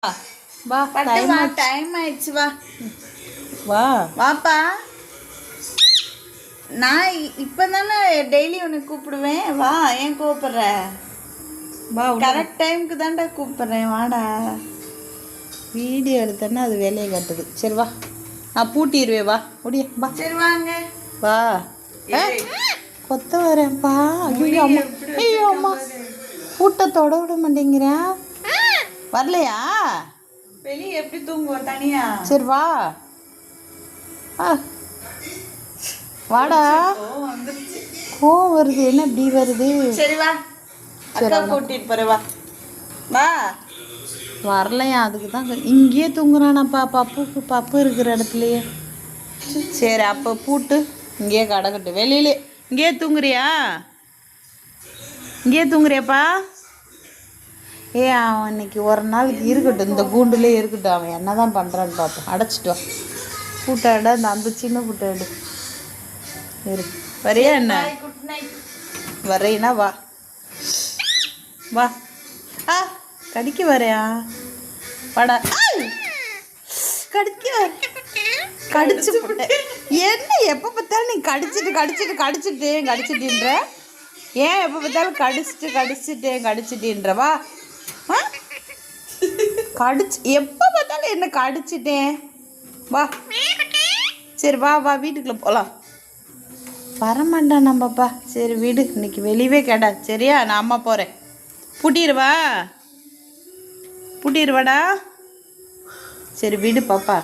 வா டைம் ஆயிடுச்சு. வா வா வாப்பா. நான் இப்போ தானே டெய்லி உனக்கு கூப்பிடுவேன். வா, ஏன் கூப்பிடுற? வா, கரெக்ட் டைமுக்கு தான்டா கூப்பிடுறேன். வாடா. வீடியோ எடுத்தேன்னா அது வேலையை காட்டுது. சரி வா, நான் பூட்டிடுவேன். வா முடிய வா. சரி வாங்க. வா. கொத்த வரேன்ப்பா. ஐயோ அம்மா, ஐயோ அம்மா, பூட்டை தொட விட மாட்டேங்கிறேன். வரலையா? வெளியே எப்படி தூங்குவோம் தனியா? சரி வா. வாடா. கோவம் வருது, என்ன இப்படி வருது? சரி வா, அக்கா கூட்டிட்டு போற. வா வா. வரலையா? அதுக்கு தான் இங்கேயே தூங்குறானாப்பா. பப்பு இருக்கிற இடத்துலையே. சரி அப்போ பூட்டு இங்கேயே கடக்கட்டு. வெளியிலே இங்கேயே தூங்குறியா? இங்கேயே தூங்குறியாப்பா? அவன் இன்னைக்கு ஒரு நாளைக்கு இருக்கட்டும், இந்த கூண்டுலே இருக்கட்டும். அவன் என்ன தான் பண்ணுறான்னு பார்ப்போம். அடைச்சிட்டு வா. பூட்டை எடு, அந்த சின்ன பூட்டை எடு. வரையா என்ன? வரையினா வா. வா. கடிக்க வரையா? வாடா. கடிச்சு போட்டேன். என்ன எப்போ பார்த்தாலும் நீ கடிச்சிட்டுன்ற? ஏன் எப்போ பார்த்தாலும் கடிச்சிட்டேன்ற? வா. எப்போ பார்த்தாலும் என்ன கடிச்சிட்டேன்? வா. சரி வா வா, வீட்டுக்குள்ளே போகலாம். வரமாட்டான் நம்மப்பா. சரி வீடு, இன்னைக்கு வெளியவே கேடா. சரியா? நான் அம்மா போகிறேன். பூட்டிடுவாடா. சரி விடு பாப்பா.